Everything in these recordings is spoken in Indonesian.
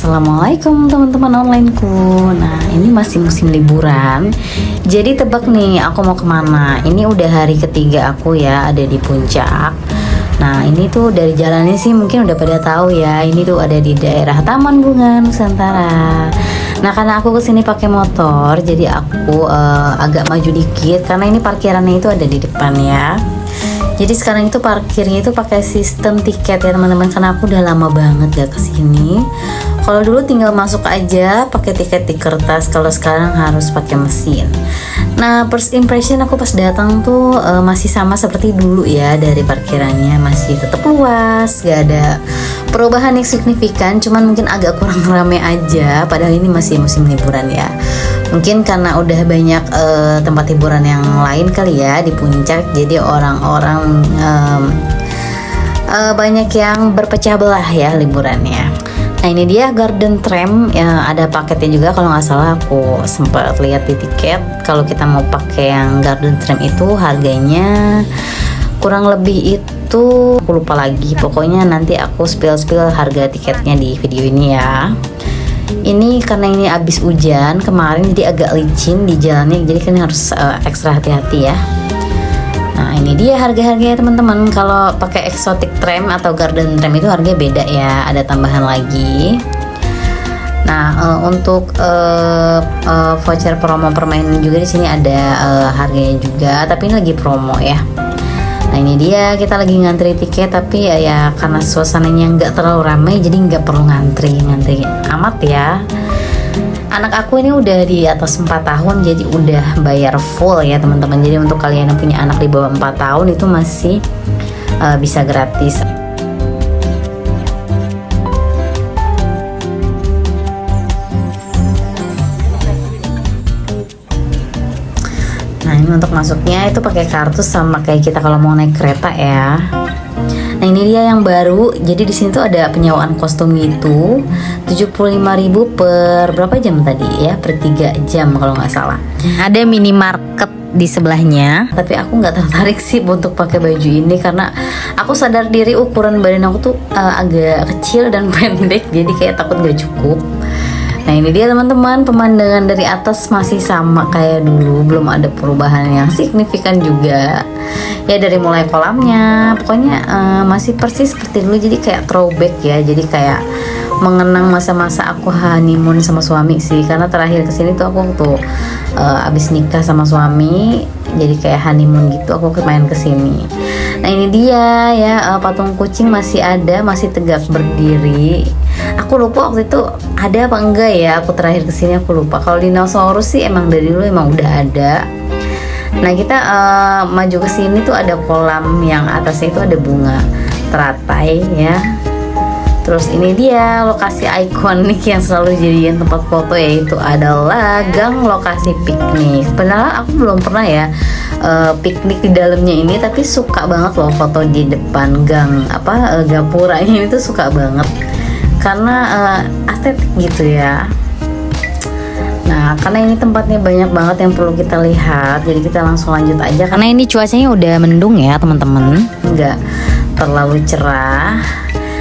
Assalamualaikum teman-teman onlineku. Nah, ini masih musim liburan. Jadi tebak nih aku mau kemana. Ini udah hari ketiga aku ya ada di puncak. Nah, ini tuh dari jalannya sih mungkin udah pada tahu ya. Ini tuh ada di daerah Taman Bunga Nusantara. Nah, karena aku kesini pakai motor, jadi aku agak maju dikit karena ini parkirannya itu ada di depan ya. Jadi sekarang itu parkirnya itu pakai sistem tiket ya teman-teman, karena aku udah lama banget gak kesini. Kalau dulu tinggal masuk aja pakai tiket di kertas, kalau sekarang harus pakai mesin. Nah, first impression aku pas datang tuh masih sama seperti dulu ya, dari parkirannya masih tetap luas, gak ada perubahan yang signifikan, cuman mungkin agak kurang rame aja. Padahal ini masih musim liburan ya. Mungkin karena udah banyak tempat hiburan yang lain kali ya di puncak, jadi orang-orang banyak yang berpecah belah ya liburannya. Nah, ini dia Garden Tram ya, ada paketnya juga kalau nggak salah, aku sempat lihat di tiket. Kalau kita mau pakai yang Garden Tram itu harganya kurang lebih itu aku lupa lagi. Pokoknya nanti aku spill harga tiketnya di video ini ya. Ini karena ini abis hujan kemarin jadi agak licin di jalannya, jadi kan harus ekstra hati-hati ya. Nah, ini dia harga-harganya teman-teman. Kalau pakai exotic tram atau garden tram itu harganya beda ya, ada tambahan lagi. Nah, untuk voucher promo permainan juga di sini ada harganya juga, tapi ini lagi promo ya. Nah, ini dia kita lagi ngantri tiket, tapi ya karena suasananya nggak terlalu ramai jadi nggak perlu ngantri amat ya. Anak aku ini udah di atas 4 tahun, jadi udah bayar full ya teman-teman. Jadi untuk kalian yang punya anak di bawah 4 tahun itu masih bisa gratis. Nah, ini untuk masuknya itu pakai kartu sama kayak kita kalau mau naik kereta ya. Nah, ini dia yang baru. Jadi di sini tuh ada penyewaan kostum gitu. 75.000 per berapa jam tadi ya? Per 3 jam kalau nggak salah. Ada minimarket di sebelahnya. Tapi aku nggak tertarik sih untuk pakai baju ini karena aku sadar diri ukuran badan aku tuh agak kecil dan pendek. Jadi kayak takut nggak cukup. Nah, ini dia teman-teman, pemandangan dari atas masih sama kayak dulu, belum ada perubahan yang signifikan juga ya. Dari mulai kolamnya pokoknya masih persis seperti dulu, jadi kayak throwback ya. Jadi kayak mengenang masa-masa aku honeymoon sama suami sih, karena terakhir kesini tuh aku tuh abis nikah sama suami, jadi kayak honeymoon gitu aku main kesini. Nah, ini dia ya, patung kucing masih ada, masih tegak berdiri. Aku lupa waktu itu ada apa enggak ya, aku terakhir kesini aku lupa. Kalau dinosaurus sih emang dari dulu emang udah ada. Nah, kita maju ke sini tuh ada kolam yang atasnya itu ada bunga teratai ya. Terus ini dia lokasi ikonik yang selalu jadiin tempat foto, yaitu adalah gang lokasi piknik. Padahal aku belum pernah ya piknik di dalamnya ini, tapi suka banget loh foto di depan gang gapura ini tuh suka banget karena estetik gitu ya. Nah, karena ini tempatnya banyak banget yang perlu kita lihat, jadi kita langsung lanjut aja karena ini cuacanya udah mendung ya teman-teman, nggak terlalu cerah.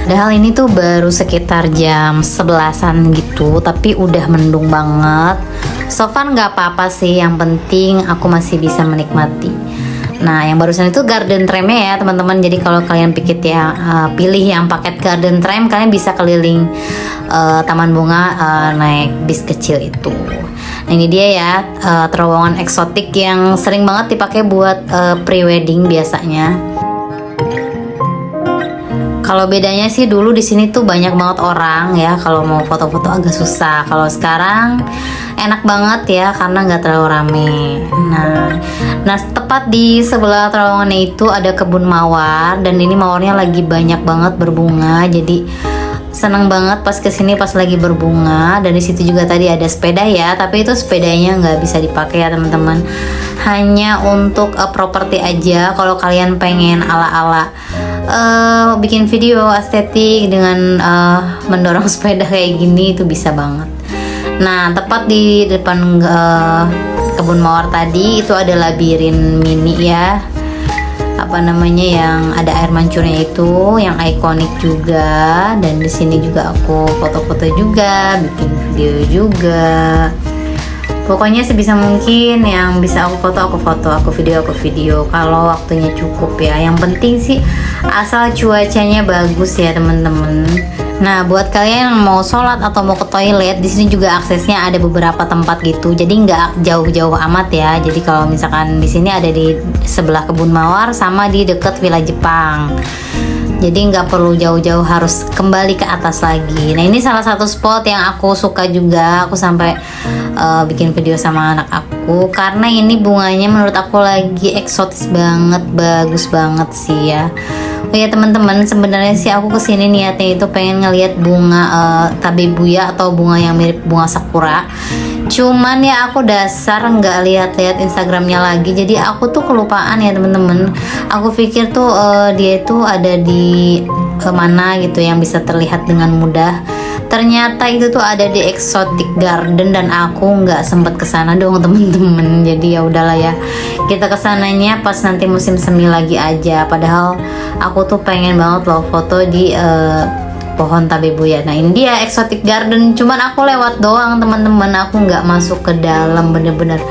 Padahal ini tuh baru sekitar jam 11-an gitu, tapi udah mendung banget. So far nggak apa-apa sih, yang penting aku masih bisa menikmati. Nah, yang barusan itu garden tramnya ya teman-teman. Jadi kalau kalian pilih yang paket garden tram, kalian bisa keliling taman bunga naik bis kecil itu. Nah, ini dia ya terowongan eksotik yang sering banget dipakai buat pre-wedding biasanya. Kalau bedanya sih dulu di sini tuh banyak banget orang ya, kalau mau foto-foto agak susah. Kalau sekarang enak banget ya karena nggak terlalu rame. Nah, tepat di sebelah terowongannya itu ada kebun mawar, dan ini mawarnya lagi banyak banget berbunga. Jadi seneng banget pas kesini pas lagi berbunga. Dan di situ juga tadi ada sepeda ya, tapi itu sepedanya nggak bisa dipakai ya teman-teman. Hanya untuk properti aja. Kalau kalian pengen ala-ala bikin video estetik dengan mendorong sepeda kayak gini, itu bisa banget. Nah, tepat di depan kebun mawar tadi itu ada labirin mini ya. apa namanya yang ada air mancurnya itu, yang ikonik juga. Dan di sini juga aku foto-foto juga, bikin video juga. Pokoknya sebisa mungkin yang bisa aku foto, aku video kalau waktunya cukup ya. Yang penting sih asal cuacanya bagus ya teman-teman. Nah, buat kalian yang mau sholat atau mau ke toilet, di sini juga aksesnya ada beberapa tempat gitu. Jadi nggak jauh-jauh amat ya. Jadi kalau misalkan di sini ada di sebelah Kebun Mawar sama di deket Villa Jepang. Jadi nggak perlu jauh-jauh harus kembali ke atas lagi. Nah, ini salah satu spot yang aku suka juga. Aku sampai bikin video sama anak aku karena ini bunganya menurut aku lagi eksotis banget, bagus banget sih ya. Oh ya teman-teman, sebenarnya sih aku kesini niatnya itu pengen ngelihat bunga tabebuya atau bunga yang mirip bunga sakura. Cuman ya aku dasar nggak lihat-lihat Instagramnya lagi, jadi aku tuh kelupaan ya temen-temen. Aku pikir tuh dia itu ada di mana gitu yang bisa terlihat dengan mudah. Ternyata itu tuh ada di Exotic Garden dan aku nggak sempet kesana dong temen-temen. Jadi ya udahlah ya, kita kesananya pas nanti musim semi lagi aja. Padahal aku tuh pengen banget loh foto di pohon tabebuya. Nah, ini dia Exotic Garden, cuman aku lewat doang teman-teman, aku nggak masuk ke dalam. Bener-bener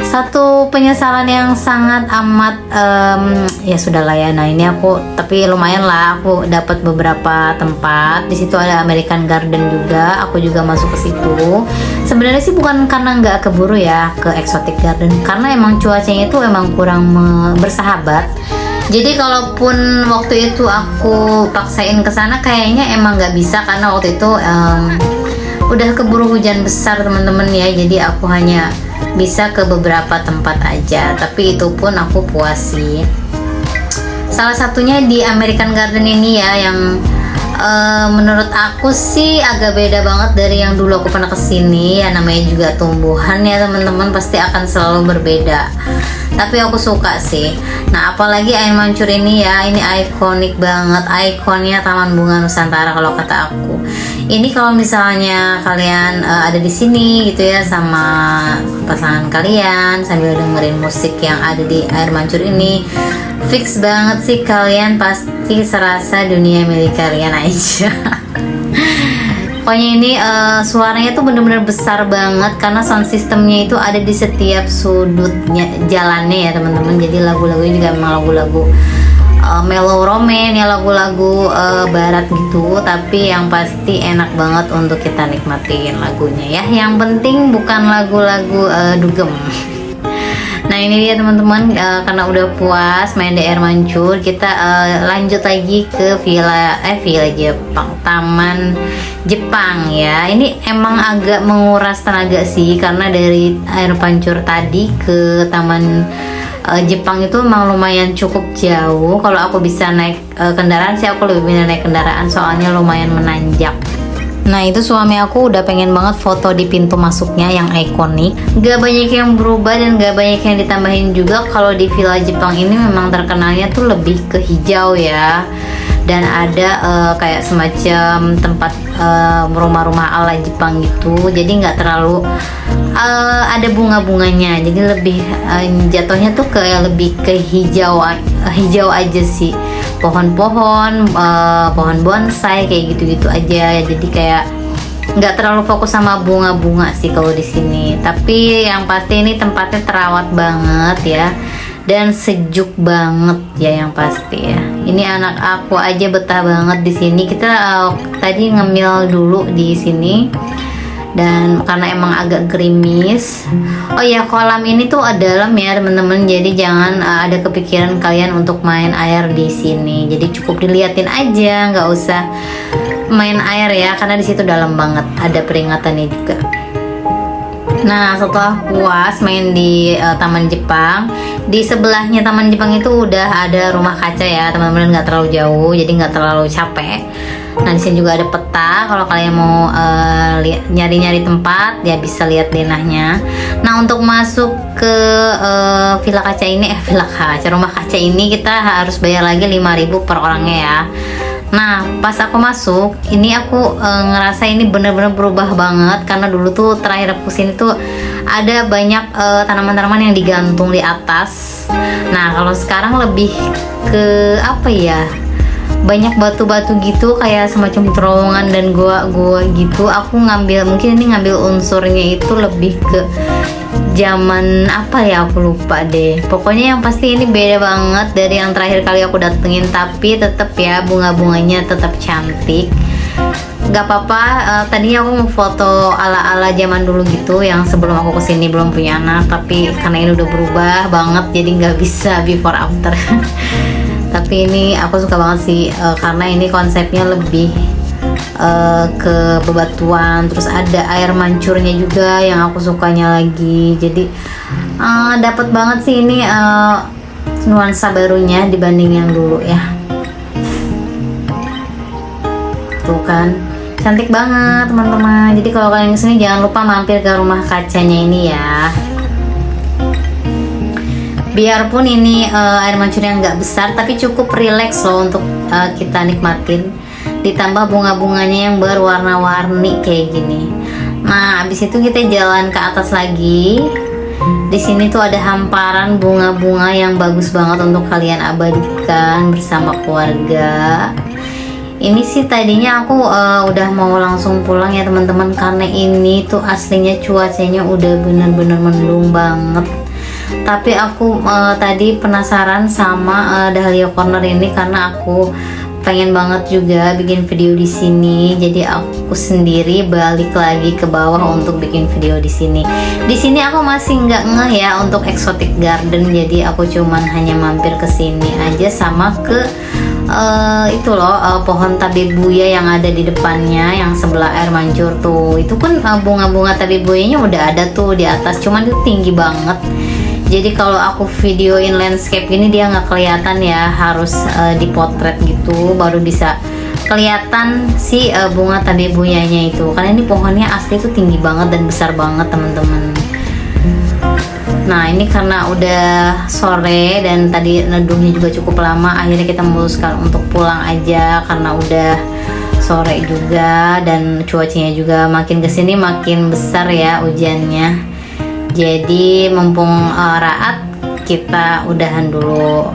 satu penyesalan yang sangat amat ya sudahlah ya. Nah, ini aku tapi lumayan lah, aku dapat beberapa tempat. Di situ ada American Garden juga, aku juga masuk ke situ. Sebenarnya sih bukan karena nggak keburu ya ke Exotic Garden, karena emang cuacanya itu emang kurang bersahabat. Jadi kalaupun waktu itu aku paksain ke sana kayaknya emang nggak bisa, karena waktu itu udah keburu hujan besar teman-teman ya. Jadi aku hanya bisa ke beberapa tempat aja, tapi itu pun aku puas sih. Salah satunya di American Garden ini ya, yang menurut aku sih agak beda banget dari yang dulu aku pernah kesini ya. Namanya juga tumbuhan ya teman-teman, pasti akan selalu berbeda, tapi aku suka sih. Nah, apalagi air mancur ini ya, ini ikonik banget, ikonnya Taman Bunga Nusantara kalau kata aku. Ini kalau misalnya kalian ada di sini gitu ya sama pasangan kalian sambil dengerin musik yang ada di air mancur ini, fix banget sih kalian pasti serasa dunia milik kalian aja. Pokoknya ini suaranya tuh bener-bener besar banget karena sound systemnya itu ada di setiap sudutnya jalannya ya teman-teman. Jadi lagu-lagunya juga memang lagu-lagu mellow romance ya, lagu-lagu barat gitu, tapi yang pasti enak banget untuk kita nikmatin lagunya ya. Yang penting bukan lagu-lagu dugem. Nah, ini dia teman-teman, karena udah puas main di air mancur, kita lanjut lagi ke Villa Jepang, Taman Jepang ya. Ini emang agak menguras tenaga sih, karena dari air mancur tadi ke Taman Jepang itu emang lumayan cukup jauh. Kalau aku bisa naik kendaraan sih, aku lebih pilih naik kendaraan, soalnya lumayan menanjak. Nah, itu suami aku udah pengen banget foto di pintu masuknya yang ikonik. Gak banyak yang berubah dan gak banyak yang ditambahin juga. Kalau di Villa Jepang ini memang terkenalnya tuh lebih ke hijau ya. Dan ada kayak semacam tempat rumah-rumah ala Jepang gitu. Jadi nggak terlalu ada bunga-bunganya. Jadi lebih jatuhnya tuh kayak lebih ke hijau aja sih. Pohon-pohon, pohon bonsai kayak gitu-gitu aja. Jadi kayak nggak terlalu fokus sama bunga-bunga sih kalau di sini. Tapi yang pasti ini tempatnya terawat banget ya, dan sejuk banget ya yang pasti ya. Ini anak aku aja betah banget di sini. Kita tadi ngemil dulu di sini. Dan karena emang agak gerimis. Oh ya, kolam ini tuh dalam ya teman-teman. Jadi jangan ada kepikiran kalian untuk main air di sini. Jadi cukup diliatin aja, nggak usah main air ya, karena di situ dalam banget. Ada peringatannya juga. Nah, setelah puas main di Taman Jepang, di sebelahnya Taman Jepang itu udah ada rumah kaca ya teman-teman, nggak terlalu jauh, jadi nggak terlalu capek. Nah, di sini juga ada peta kalau kalian mau nyari-nyari tempat ya, bisa lihat denahnya. Nah, untuk masuk ke villa kaca ini, rumah kaca ini kita harus bayar lagi 5.000 per orangnya ya. Nah, pas aku masuk, ini aku ngerasa ini bener-bener berubah banget karena dulu tuh terakhir aku kesini tuh ada banyak tanaman-tanaman yang digantung di atas. Nah, kalau sekarang lebih ke apa ya? Banyak batu-batu gitu kayak semacam terowongan dan gua-gua gitu. Aku ngambil, mungkin ini ngambil unsurnya itu lebih ke zaman apa ya, aku lupa deh. Pokoknya yang pasti ini beda banget dari yang terakhir kali aku datengin, tapi tetap ya bunga-bunganya tetap cantik. Gak apa-apa, tadinya aku mau foto ala-ala zaman dulu gitu yang sebelum aku kesini belum punya anak, tapi karena ini udah berubah banget jadi nggak bisa before after. Tapi ini aku suka banget sih, karena ini konsepnya lebih ke bebatuan, terus ada air mancurnya juga yang aku sukanya lagi. Jadi dapat banget sih ini nuansa barunya dibanding yang dulu ya. Tuh kan, cantik banget teman-teman. Jadi kalau kalian kesini jangan lupa mampir ke rumah kacanya ini ya. Biarpun ini air mancurnya nggak besar, tapi cukup rileks loh untuk kita nikmatin. Ditambah bunga-bunganya yang berwarna-warni kayak gini. Nah, abis itu kita jalan ke atas lagi. Di sini tuh ada hamparan bunga-bunga yang bagus banget untuk kalian abadikan bersama keluarga. Ini sih tadinya aku udah mau langsung pulang ya teman-teman, karena ini tuh aslinya cuacanya udah bener-bener mendung banget. Tapi aku tadi penasaran sama Dahlia Corner ini karena aku pengen banget juga bikin video di sini. Jadi aku sendiri balik lagi ke bawah untuk bikin video di sini. Di sini aku masih nggak ngeh ya untuk exotic garden. Jadi aku cuman hanya mampir ke sini aja sama ke itu loh pohon tabebuya yang ada di depannya yang sebelah air mancur tuh. Itu kan bunga-bunga tabebuyanya udah ada tuh di atas, cuman itu tinggi banget. Jadi kalau aku videoin landscape ini dia nggak kelihatan ya, harus dipotret gitu baru bisa kelihatan si bunga tabebuyanya itu. Karena ini pohonnya asli tuh tinggi banget dan besar banget teman-teman. Nah ini karena udah sore dan tadi neduhnya juga cukup lama, akhirnya kita memutuskan untuk pulang aja karena udah sore juga dan cuacanya juga makin kesini makin besar ya hujannya. Jadi mumpung raat, kita udahan dulu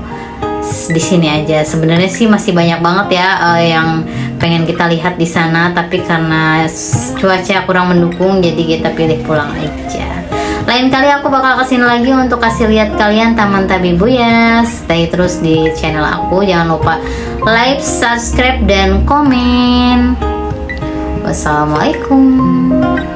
di sini aja. Sebenarnya sih masih banyak banget ya yang pengen kita lihat di sana, tapi karena cuaca kurang mendukung jadi kita pilih pulang aja. Lain kali aku bakal kesini lagi untuk kasih lihat kalian Taman Tabebuya. Stay terus di channel aku, jangan lupa like, subscribe, dan komen. Wassalamualaikum.